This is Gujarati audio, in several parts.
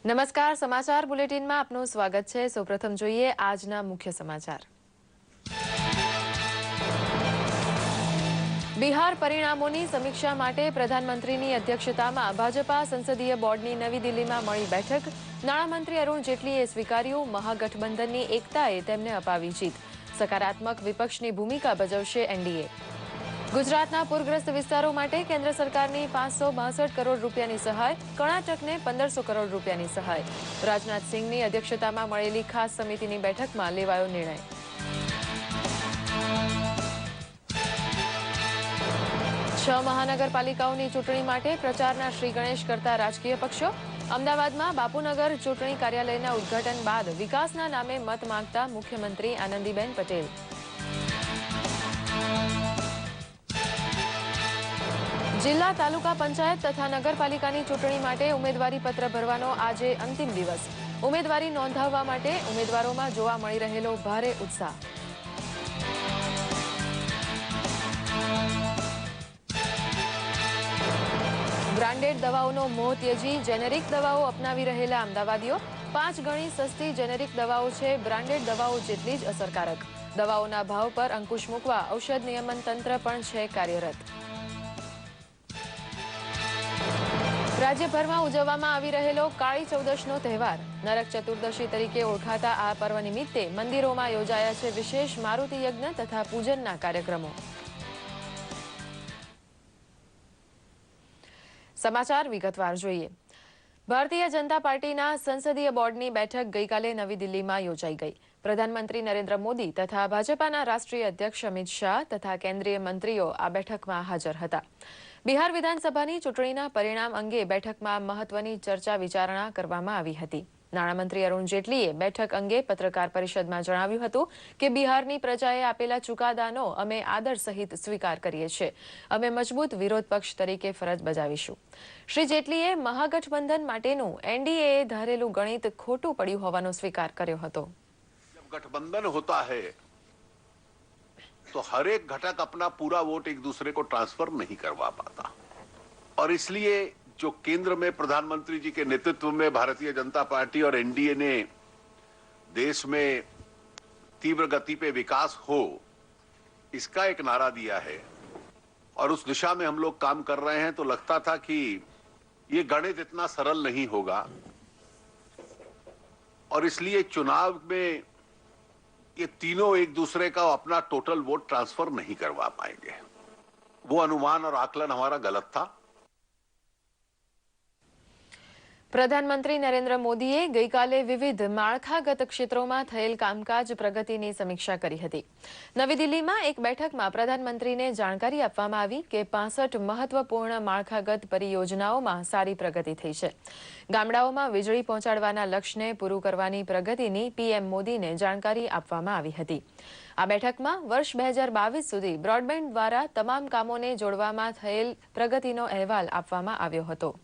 નમસ્કાર, સમાચાર બુલેટિનમાં આપનું સ્વાગત છે। સૌપ્રથમ જોઈએ આજના મુખ્ય સમાચાર। બિહાર પરિણામોની સમીક્ષા માટે પ્રધાનમંત્રીની અધ્યક્ષતામાં ભાજપા સંસદીય બોર્ડની નવી દિલ્હીમાં મળી બેઠક। નાણામંત્રી અરુણ જેટલીએ સ્વીકાર્યું, મહાગઠબંધનની એકતાએ તેમને અપાવી જીત। સકારાત્મક વિપક્ષની ભૂમિકા ભજવશે એનડીએ। ગુજરાતના પૂરગ્રસ્ત વિસ્તારો માટે કેન્દ્ર સરકારની 562 કરોડ રૂપિયાની સહાય, કર્ણાટકને 1500 કરોડ રૂપિયાની સહાય। રાજનાથ સિંહની અધ્યક્ષતામાં મળેલી ખાસ સમિતિની બેઠકમાં લેવાયો નિર્ણય। છ મહાનગરપાલિકાઓની ચૂંટણી માટે પ્રચારના શ્રી ગણેશ કરતા રાજકીય પક્ષો। અમદાવાદમાં બાપુનગર ચૂંટણી કાર્યાલયના ઉદ્ઘાટન બાદ વિકાસના નામે મત માંગતા મુખ્યમંત્રી આનંદીબેન પટેલ। જિલ્લા તાલુકા પંચાયત તથા નગરપાલિકાની ચૂંટણી માટે ઉમેદવારી પત્ર ભરવાનો આજે અંતિમ દિવસ। ઉમેદવારી નોંધાવવા માટે ઉમેદવારોમાં જોવા મળી રહેલો ભારે ઉત્સાહ। બ્રાન્ડેડ દવાઓનો મોહ ત્યજી જેનેરિક દવાઓ અપનાવી રહેલા અમદાવાદીઓ। 5 ગણી સસ્તી જેનેરિક દવાઓ છે બ્રાન્ડેડ દવાઓ જેટલી જ અસરકારક। દવાઓના ભાવ પર અંકુશ મૂકવા ઔષધ નિયમન તંત્ર પણ છે કાર્યરત। રાજ્યભરમાં ઉજવવામાં આવી રહેલો કાળી ચૌદશનો તહેવાર। નરક ચતુર્દશી તરીકે ઓળખાતા આ પર્વ નિમિત્તે મંદિરોમાં યોજાયા છે વિશેષ મારુતિ યજ્ઞ તથા પૂજનના કાર્યક્રમો। સમાચાર વિગતવાર જોઈએ। ભારતીય જનતા પાર્ટીના સંસદીય બોર્ડની બેઠક ગઈકાલે નવી દિલ્હીમાં યોજાઈ ગઈ। પ્રધાનમંત્રી નરેન્દ્ર મોદી તથા ભાજપાના રાષ્ટ્રીય અધ્યક્ષ અમિત શાહ તથા કેન્દ્રીય મંત્રીઓ આ બેઠકમાં હાજર હતા। બિહાર વિધાનસભાની ચૂંટણીના પરિણામ અંગે બેઠકમાં મહત્વની ચર્ચા વિચારણા કરવામાં આવી હતી। નાણામંત્રી અરુણ જેટલીએ બેઠક અંગે પત્રકાર પરિષદમાં જણાવ્યું હતું કે બિહારની પ્રજાએ આપેલા ચુકાદાનો અમે આદર સહિત સ્વીકાર કરીએ છીએ। અમે મજબૂત વિરોધ પક્ષ તરીકે ફરજ બજાવીશું। શ્રી જેટલીએ મહાગઠબંધન માટેનું એનડીએએ ધારેલું ગણિત ખોટું પડ્યું હોવાનો સ્વીકાર કર્યો હતો। गठबंधन होता है तो हर एक घटक अपना पूरा वोट एक दूसरे को ट्रांसफर नहीं करवा पाता और इसलिए जो केंद्र में प्रधानमंत्री जी के नेतृत्व में भारतीय जनता पार्टी और एनडीए ने देश में तीव्र गति पे विकास हो इसका एक नारा दिया है और उस दिशा में हम लोग काम कर रहे हैं। तो लगता था कि ये गणित इतना सरल नहीं होगा और इसलिए चुनाव में ये तीनों एक दूसरे का अपना टोटल वोट ट्रांसफर नहीं करवा पाएंगे। वो अनुमान और आकलन हमारा गलत था। પ્રધાનમંત્રી નરેન્દ્ર મોદીએ ગઈકાલે વિવિધ માળખાગત ક્ષેત્રોમાં થયેલ કામકાજ પ્રગતિની સમીક્ષા કરી હતી। નવી દિલ્હીમાં એક બેઠકમાં પ્રધાનમંત્રીને જાણકારી આપવામાં આવી કે 65 મહત્વપૂર્ણ માળખાગત પરિયોજનાઓમાં સારી પ્રગતિ થઈ છે। ગામડાઓમાં વીજળી પહોંચાડવાના લક્ષ્યને પૂરું કરવાની પ્રગતિની પીએમ મોદીને જાણકારી આપવામાં આવી હતી। આ બેઠકમાં વર્ષ 2022 સુધી બ્રોડબેન્ડ દ્વારા તમામ કામોને જોડવામાં થયેલ પ્રગતિનો અહેવાલ આપવામાં આવ્યો હતો।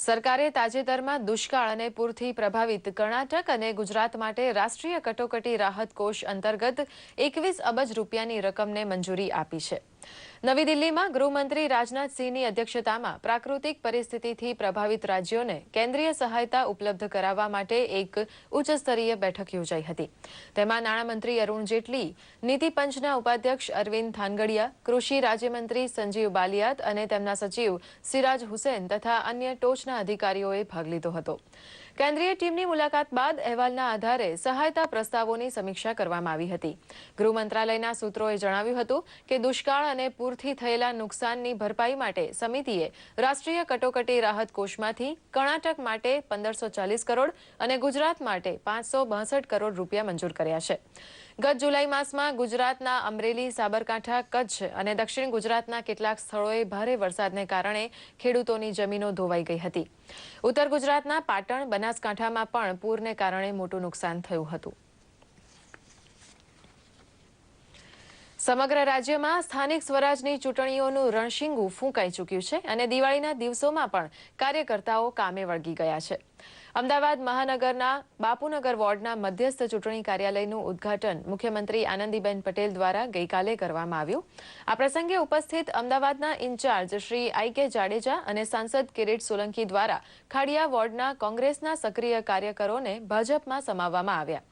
સરકારે તાજેતરમાં દુષ્કાળ અને પૂરથી પ્રભાવિત કર્ણાટક અને ગુજરાત માટે રાષ્ટ્રીય કટોકટી રાહત કોષ અંતર્ગત 21 અબજ રૂપિયાની રકમને મંજૂરી આપી છે। નવી દિલ્હીમાં ગૃહમંત્રી રાજનાથસિંહની અધ્યક્ષતામાં પ્રાકૃતિક પરિસ્થિતિથી પ્રભાવિત રાજ્યોને કેન્દ્રીય સહાયતા ઉપલબ્ધ કરાવવા માટે એક ઉચ્ચસ્તરીય બેઠક યોજાઈ હતી। તેમાં નાણામંત્રી અરુણ જેટલી, નીતિ પંચના ઉપાધ્યક્ષ અરવિંદ થાનગડિયા, કૃષિ રાજ્યમંત્રી સંજીવ બાલિયાત અને તેમના સચિવ સિરાજ હુસેન તથા અન્ય ટોચના અધિકારીઓએ ભાગ લીધો હતો। કેન્દ્રીય ટીમની મુલાકાત બાદ અહેવાલના આધારે સહાયતા પ્રસ્તાવોની સમીક્ષા કરવામાં આવી હતી। ગૃહ મંત્રાલયના સૂત્રોએ જણાવ્યું હતું કે દુષ્કાળ અને પૂરથી થયેલા નુકસાનની ભરપાઈ માટે સમિતિએ રાષ્ટ્રીય કટોકટી રાહત કોષમાંથી કર્ણાટક માટે 1540 કરોડ અને ગુજરાત માટે 562 કરોડ રૂપિયા મંજૂર કર્યા છે। ગત જુલાઈ માસમાં ગુજરાતના અમરેલી, સાબરકાંઠા, કચ્છ અને દક્ષિણ ગુજરાતના કેટલાક સ્થળોએ ભારે વરસાદને કારણે ખેડૂતોની જમીનો ધોવાઈ ગઈ હતી। ઉત્તર ગુજરાતના પાટણ, બનાસકાંઠામાં પણ પૂરને કારણે મોટું નુકસાન થયું હતું। સમગ્ર રાજ્યમાં સ્થાનિક સ્વરાજની ચૂંટણીઓનું રણશીંગું ફૂંકાઈ ચૂક્યું છે અને દિવાળીના દિવસોમાં પણ કાર્યકર્તાઓ કામે વળગી ગયા છે. અમદાવાદ મહાનગરના બાપુનગર વોર્ડના મધ્યસ્થ ચૂંટણી કાર્યાલયનું ઉદ્ઘાટન મુખ્યમંત્રી આનંદીબેન પટેલ દ્વારા ગઈકાલે કરવામાં આવ્યું. આ પ્રસંગે ઉપસ્થિત અમદાવાદના ઇન્ચાર્જ શ્રી આઈ.કે. જાડેજા અને સાંસદ કિરીટ સોલંકી દ્વારા ખાડિયા વોર્ડના કોંગ્રેસના સક્રિય કાર્યકરોને ભાજપમાં સમાવવામાં આવ્યા.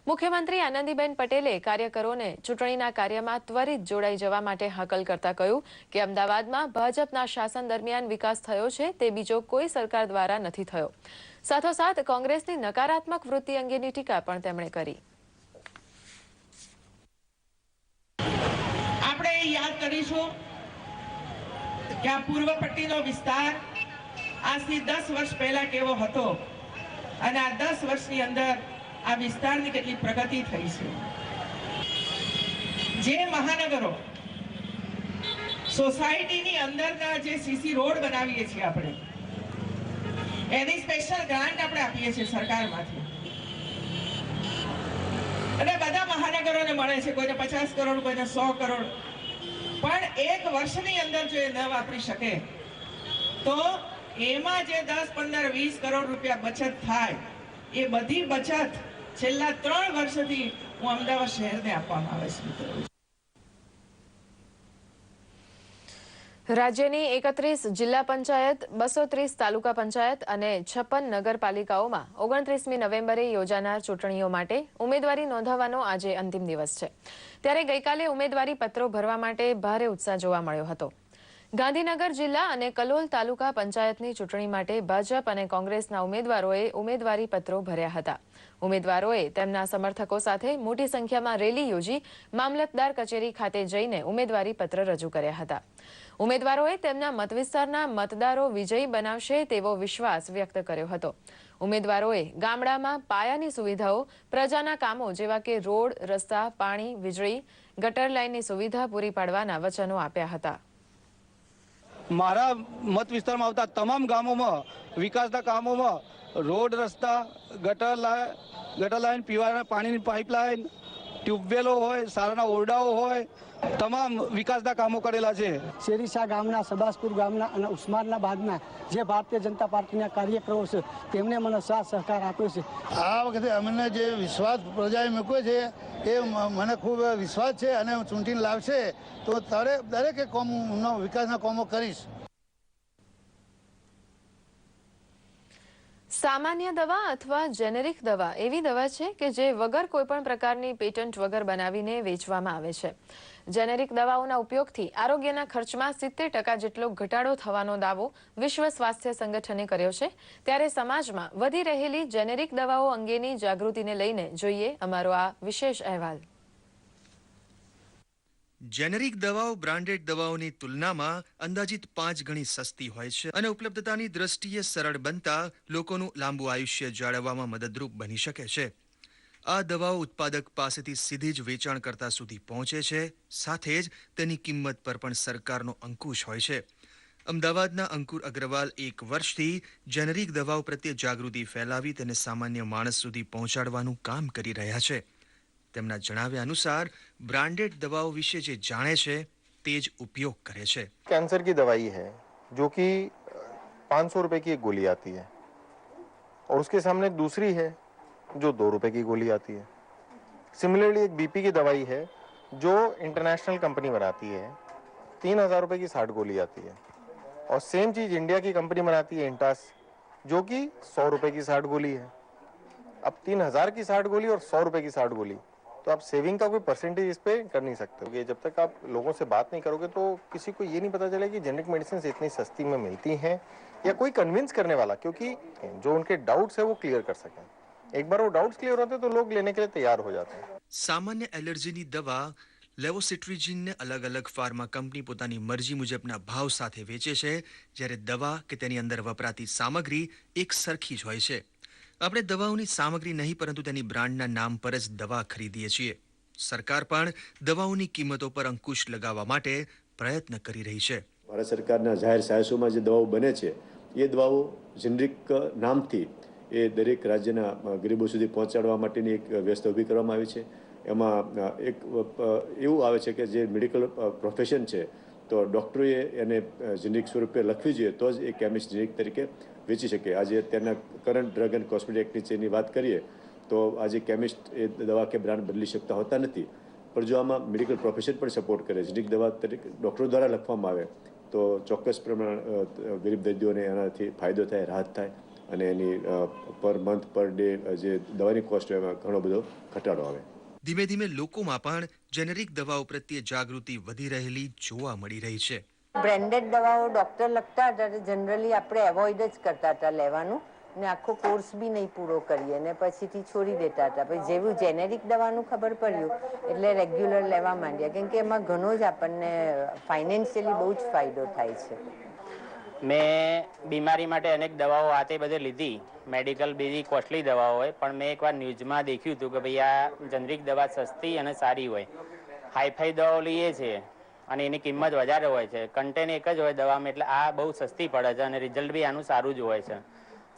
મુખ્યમંત્રી આનંદીબેન પટેલે કાર્યકરોને ચૂંટણીના કાર્યમાં ત્વરિત જોડાઈ જવા માટે હાકલ કરતા કહ્યું કે અમદાવાદમાં ભાજપના શાસન દરમિયાન વિકાસ થયો છે તે બીજો કોઈ સરકાર દ્વારા નથી થયો. સાથોસાથ કોંગ્રેસની નકારાત્મક વૃત્તિ અંગેની ટીકા પણ તેમણે કરી. આપણે યાદ કરીશું કે આ પૂર્વ પટ્ટીનો વિસ્તાર આજથી 10 વર્ષ પહેલા કેવો હતો અને આ 10 વર્ષની અંદર આ વિસ્તારની કેટલી પ્રગતિ થઈ છે. જે મહાનગરો સોસાયટીની અંદરના જે સીસી રોડ બનાવીએ છીએ આપણે એની સ્પેશિયલ ગ્રાન્ટ આપણે આપીએ છીએ સરકારમાંથી અને બધા મહાનગરોને મળે છે, કોઈને 50 કરોડ, કોઈને 100 કરોડ. પણ એક વર્ષની અંદર જો એ ન વાપરી શકે તો એમાં જે 10, 15, 20 કરોડ રૂપિયા બચત થાય એ બધી બચત છેલ્લા 3 વર્ષથી હું અમદાવાદ શહેરને આપવામાં આવે છે. રાજ્યની 31 જિલ્લા પંચાયત, 230 તાલુકા પંચાયત અને 56 નગરપાલિકાઓમાં 29મી નવેમ્બરે યોજાનાર ચૂંટણીઓ માટે ઉમેદવારી નોંધાવવાનો આજે અંતિમ દિવસ છે. ત્યારે ગઈકાલે ઉમેદવારી પત્રો ભરવા માટે ભારે ઉત્સાહ જોવા મળ્યો હતો. ગાંધીનગર જિલ્લા અને કલોલ તાલુકા પંચાયતની ચૂંટણી માટે ભાજપ અને કોંગ્રેસના ઉમેદવારોએ ઉમેદવારી પત્રો ભર્યા હતા. ઉમેદવારોએ તેમના સમર્થકો સાથે મોટી સંખ્યામાં રેલી યોજી મામલતદાર કચેરી ખાતે જઈને ઉમેદવારી પત્ર રજૂ કર્યા હતા. ઉમેદવારોએ તેમના મતવિસ્તારના મતદારો વિજયી બનાવશે તેવો વિશ્વાસ વ્યક્ત કર્યો હતો. ઉમેદવારોએ ગામડામાં પાયાની સુવિધાઓ, પ્રજાના કામો જેવા કે રોડ, રસ્તા, પાણી, વીજળી, ગટર લાઇનની સુવિધા પૂરી પાડવાના વચનો આપ્યા હતા. મારા મત વિસ્તારમાં આવતા તમામ ગામોમાં વિકાસના કામોમાં રોડ, રસ્તા, ગટર લાઈન, પીવાના પાણીની પાઇપલાઇન, ટ્યુબવેલો હોય, શાળાના ઓરડાઓ હોય, તમામ વિકાસના કામો કરેલા છે. શેરીશા ગામના, સબાસપુર ગામના અને ઉસ્માનાબાદના જે ભારતીય જનતા પાર્ટીના કાર્યકરો છે તેમણે મને સાથ સહકાર આપ્યો છે. આ વખતે અમને જે વિશ્વાસ પ્રજાએ મૂક્યો છે એ મને ખૂબ વિશ્વાસ છે અને ચૂંટીને લાવશે તો દરેક કોમનો વિકાસના કામો કરીશ. સામાન્ય દવા અથવા જેનેરિક દવા એવી દવા છે કે જે વગર કોઈપણ પ્રકારની પેટન્ટ વગર બનાવીને વેચવામાં આવે છે. જેનેરિક દવાઓના ઉપયોગથી આરોગ્યના ખર્ચમાં 70% જેટલો ઘટાડો થવાનો દાવો વિશ્વ સ્વાસ્થ્ય સંગઠને કર્યો છે. ત્યારે સમાજમાં વધી રહેલી જેનેરિક દવાઓ અંગેની જાગૃતિને લઈને જોઈએ અમારો આ વિશેષ અહેવાલ. જેનેરિક દવાઓ બ્રાન્ડેડ દવાઓની તુલનામાં અંદાજિત 5 ગણી સસ્તી હોય છે અને ઉપલબ્ધતાની દ્રષ્ટિએ સરળ બનતા લોકોનું લાંબુ આયુષ્ય જાળવવામાં મદદરૂપ બની શકે છે. આ દવાઓ ઉત્પાદક પાસેથી સીધી જ વેચાણકર્તા સુધી પહોંચે છે. સાથે જ તેની કિંમત પર પણ સરકારનો અંકુશ હોય છે. અમદાવાદના અંકુર અગ્રવાલ 1 વર્ષથી જેનેરિક દવાઓ પ્રત્યે જાગૃતિ ફેલાવી તેને સામાન્ય માણસ સુધી પહોંચાડવાનું કામ કરી રહ્યા છે. તેમના જણાવ્યા અનુસાર ब्रांडेड दवाओं विषय जे जाने छे तेज उपयोग करे छे. कैंसर की दवाई है जो कि 500 रुपए की एक गोली आती है और उसके सामने दूसरी है जो 2 रुपए की गोली आती है. सिमिलरली एक बीपी की दवाई है जो इंटरनेशनल कंपनी बनाती है, 3000 रुपए की 60 गोली आती है और सेम चीज इंडिया की कंपनी बनाती है इंटास जो कि 100 रुपए की 60 गोली है. अब 3000 की 60 गोली और 100 रुपए की 60 गोली तो आप सेविंग का कोई परसेंटेज इस पे कर नहीं सकते. जब तक आप लोगों से बात नहीं करोगे तो किसी को ये नहीं पता चलेगा कि जेनेरिक मेडिसिन इतनी सस्ती में मिलती हैं या कोई कन्विंस करने वाला, क्योंकि जो उनके डाउट्स है वो क्लियर कर सकें. एक बार वो डाउट्स क्लियर होते हैं तो लोग लेने के लिए तैयार हो जाते हैं. सामान्य एलर्जीनी दवा લેવોસિટ્રીજીનને અલગ અલગ ફાર્મા કંપની પોતાની મરજી મુજબના ભાવ સાથે વેચે છે, જ્યારે દવા કે તેની અંદર વપરાતી સામગ્રી એક સરખી જ હોય છે. આપણે દવાઓની સામગ્રી નહીં પરંતુ તેની બ્રાન્ડના નામ પર જ દવા ખરીદીએ છીએ. સરકાર પણ દવાઓની કિંમતો પર અંકુશ લગાવવા માટે પ્રયત્ન કરી રહી છે. ભારત સરકારના જાહેર સાહસોમાં જે દવાઓ બને છે એ દવાઓ જેનરિક નામથી એ દરેક રાજ્યના ગરીબો સુધી પહોંચાડવા માટેની એક વ્યવસ્થા ઊભી કરવામાં આવી છે એમાં એક એવું આવે છે કે જે મેડિકલ પ્રોફેશન છે તો ડૉક્ટરોએ એને જેનેરિક સ્વરૂપે લખવી જોઈએ તો જ એ કેમિસ્ટ જેનેરિક તરીકે વેચી શકે. આજે અત્યારના કરંટ ડ્રગ એન્ડ કોસ્મેટિક એક્ટની વાત કરીએ તો આજે કેમિસ્ટ એ દવા કે બ્રાન્ડ બદલી શકતા હોતા નથી. પણ જો આમાં મેડિકલ પ્રોફેશન પણ સપોર્ટ કરે, જેનેરિક દવા તરીકે ડૉક્ટરો દ્વારા લખવામાં આવે તો ચોક્કસ પ્રમાણે ગરીબ દર્દીઓને એનાથી ફાયદો થાય, રાહત થાય અને એની પર મંથ પર ડે જે દવાની કોસ્ટ એમાં ઘણો બધો ઘટાડો આવે. ધીમે ધીમે લોકોમાં પણ જેનેરિક દવાઓ પ્રત્યે જાગૃતિ વધી રહેલી જોવા મળી રહી છે. બ્રેન્ડેડ દવાઓ ડૉક્ટર લખતા હતા જનરલી આપણે એવોઇડ જ કરતા હતા લેવાનું ને આખો કોર્સ બી નહીં પૂરો કરીએ ને પછીથી છોડી દેતા હતા. પછી જેવું જેનેરિક દવાનું ખબર પડ્યું એટલે રેગ્યુલર લેવા માંડ્યા, કેમ કે એમાં ઘણો જ આપણને ફાઇનાન્શિયલી બહુ જ ફાયદો થાય છે. મેં બીમારી માટે અનેક દવાઓ આ તે બધે લીધી, મેડિકલ બીજી કોસ્ટલી દવાઓ હોય, પણ મેં એકવાર ન્યૂઝમાં દેખ્યું હતું કે ભાઈ આ જેનેરિક દવા સસ્તી અને સારી હોય. હાઈફાઈ દવાઓ લઈએ છીએ અને એની કિંમત વધારે હોય છે, કન્ટેન એક જ હોય દવામાં, એટલે આ બહુ સસ્તી પડે છે અને રિઝલ્ટ બી આનું સારું જ હોય છે.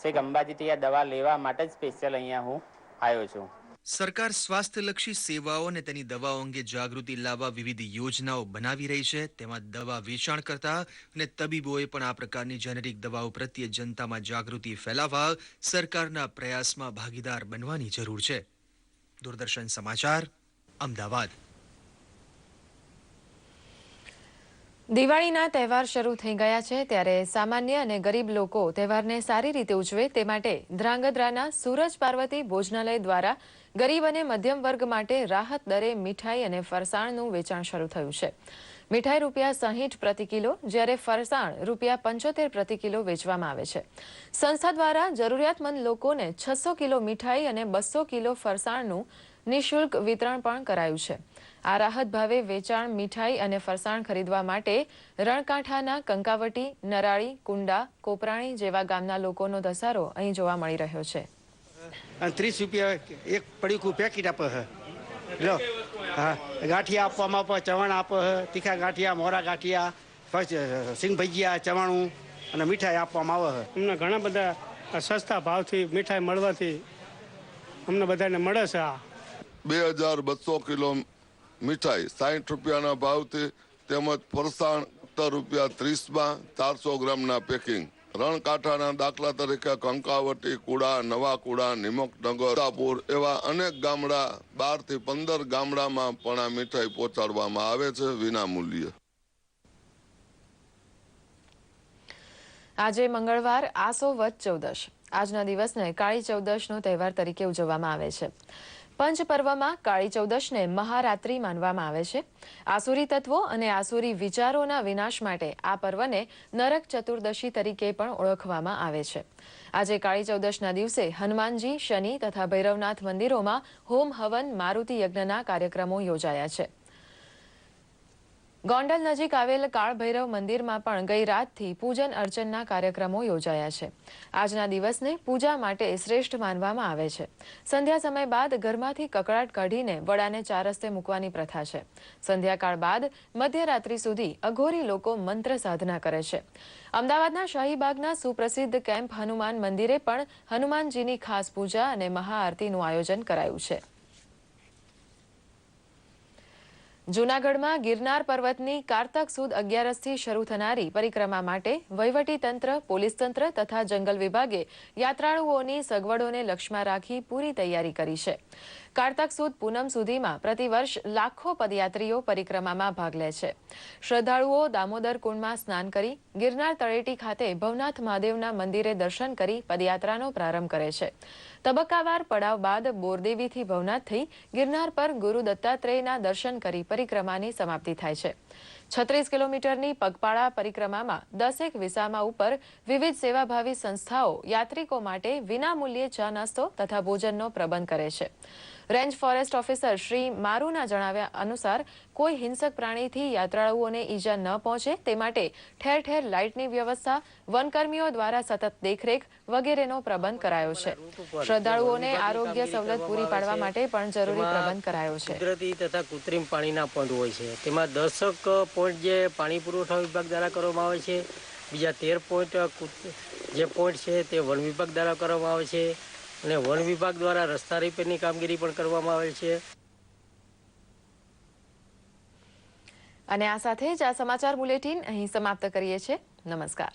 છેક અંબાજીથી આ દવા લેવા માટે જ સ્પેશિયલ અહીંયા હું આવ્યો છું. સરકાર સ્વાસ્થ્યલક્ષી સેવાઓ અને તેની દવાઓ અંગે જાગૃતિ લાવવા વિવિધ યોજનાઓ બનાવી રહી છે. તેમાં દવા વેચાણકર્તા અને તબીબોએ પણ આ પ્રકારની જેનેરિક દવાઓ પ્રત્યે જનતામાં જાગૃતિ ફેલાવવા સરકારના પ્રયાસમાં ભાગીદાર બનવાની જરૂર છે. દૂરદર્શન સમાચાર, અમદાવાદ. દિવાળીના તહેવાર શરૂ થઈ ગયા છે ત્યારે સામાન્ય અને ગરીબ લોકો તહેવારને સારી રીતે ઉજવે તે માટે ધ્રાંગધ્રાના સૂરજ પાર્વતી ભોજનાલય દ્વારા ગરીબ અને મધ્યમ વર્ગ માટે રાહત દરે મીઠાઈ અને ફરસાણનું વેચાણ શરૂ થયું છે. મીઠાઈ ₹60 પ્રતિ કિલો જ્યારે ફરસાણ ₹75 પ્રતિ કિલો વેચવામાં આવે છે. સંસ્થા દ્વારા જરૂરિયાતમંદ લોકોને 600 કિલો મીઠાઈ અને 200 કિલો ફરસાણનું નિઃશુલ્ક વિતરણ પણ કરાયું છે. આ રાહત ભાવે વેચાણ મીઠાઈ અને ફરસાણ ખરીદવા માટે રણકાંઠાના કંકાવટી, નરાળી, કુંડા, કોપરાણી જેવા ગામના લોકોનો ધસારો અહીં જોવા મળી રહ્યો છે. ₹30 એક પડીકું પેકેટ આપે છે. લો હા, ગાંઠિયા આપવામાં આપે, ચવાણ આપે છે, તીખા ગાંઠિયા, મોરા ગાંઠિયા, સિંગ ભજીયા, ચવાણું અને મીઠાઈ આપવામાં આવે છે. અમને ઘણા બધા સસ્તા ભાવથી મીઠાઈ મળવાથી અમને બધાને મળે છે. આ 2200 કિલો મીઠાઈ ₹60 ભાવથી તેમજ ફરસાણ ₹30 400 ગ્રામના પેકિંગ. રણકાંઠાના દાખલા તરીકે કંકાવટી, કુડા, નવા કુડા, નિમકનગર, તાપુર એવા અનેક ગામડા 12 થી 15 ગામડામાં પણ આ મીઠાઈ પહોંચાડવામાં આવે છે વિના મૂલ્યે. આજે મંગળવાર આસો વદ ચૌદશ. આજના દિવસને કાળી ચૌદશનો તહેવાર તરીકે ઉજવવામાં આવે છે. પંચ પર્વમાં કાળી ચૌદશને મહારાત્રિ માનવામાં આવે છે. આસુરી તત્વો અને આસુરી વિચારોના વિનાશ માટે આ પર્વને નરક ચતુર્દશી તરીકે પણ ઓળખવામાં આવે છે. આજે કાળી ચૌદશના દિવસે હનુમાનજી, શનિ તથા ભૈરવનાથ મંદિરોમાં હોમ હવન, મારુતિ યજ્ઞના કાર્યક્રમો યોજાયા છે. ગોંડલ નજીક આવેલ કાળભૈરવ મંદિરમાં પણ ગઈ રાતથી પૂજન અર્ચનના કાર્યક્રમો યોજાયા છે. આજના દિવસને પૂજા માટે શ્રેષ્ઠ માનવામાં આવે છે. સંધ્યા સમય બાદ ઘરમાંથી કકળાટ કાઢીને વડાને 4 રસ્તે મૂકવાની પ્રથા છે. સંધ્યાકાળ બાદ મધ્યરાત્રિ સુધી અઘોરી લોકો મંત્ર સાધના કરે છે. અમદાવાદના શાહીબાગના સુપ્રસિદ્ધ કેમ્પ હનુમાન મંદિરે પણ હનુમાનજીની ખાસ પૂજા અને મહાઆરતીનું આયોજન કરાયું છે. જૂનાગઢમાં ગિરનાર પર્વતની કારતક સુદ 11થી શરૂ થનારી પરિક્રમા માટે વહીવટી તંત્ર, પોલીસ તંત્ર તથા જંગલ વિભાગે યાત્રાળુઓની સગવડોને લક્ષ્યમાં રાખી પૂરી તૈયારી કરી છે. કારતક સુદ પૂનમ સુધીમાં પ્રતિવર્ષ લાખો પદયાત્રીઓ પરિક્રમામાં ભાગ લે છે. શ્રદ્ધાળુઓ દામોદર કુંડમાં સ્નાન કરી ગિરનાર તળેટી ખાતે ભવનાથ મહાદેવના મંદિરે દર્શન કરી પદયાત્રાનો પ્રારંભ કરે છે. તબક્કાવાર પડાવ બાદ બોરદેવીથી ભવનાથ થઈ ગિરનાર પર ગુરુ દત્તાત્રેયના દર્શન કરી પરિક્રમાની સમાપ્તિ થાય છે. 36 કિલોમીટરની પગપાળા પરિક્રમામાં 10 વિસામા ઉપર વિવિધ સેવાભાવી સંસ્થાઓ યાત્રિકો માટે વિનામૂલ્યે ચા નાસ્તો તથા ભોજનનો પ્રબંધ કરે છે. રેન્જ ફોરેસ્ટ ઓફિસર શ્રી મારુના જણાવ્યા અનુસાર કોઈ હિંસક પ્રાણીથી યાત્રાળુઓને ઈજા ન પહોંચે તે માટે ઠેર ઠેર લાઇટની વ્યવસ્થા, વનકર્મીઓ દ્વારા સતત દેખરેખ વગેરેનો પ્રબંધ કરાયો છે. શ્રદ્ધાળુઓને આરોગ્ય સવલત પૂરી પાડવા માટે પણ જરૂરી પ્રબંધ કરાયો છે. કુદરતી તથા કૃત્રિમ પાણીના પોઈન્ટ હોય છે. તેમાં 10 પોઈન્ટ જે પાણી પુરવઠા વિભાગ દ્વારા કરવામાં આવે છે. બીજા 13 પોઈન્ટ જે પોઈન્ટ છે તે વન વિભાગ દ્વારા કરવામાં આવે છે અને વન વિભાગ દ્વારા રસ્તા રિપેરની કામગીરી પણ કરવામાં આવે છે. અને આ સાથે જ આ સમાચાર બુલેટિન અહીં સમાપ્ત કરીએ છીએ. નમસ્કાર.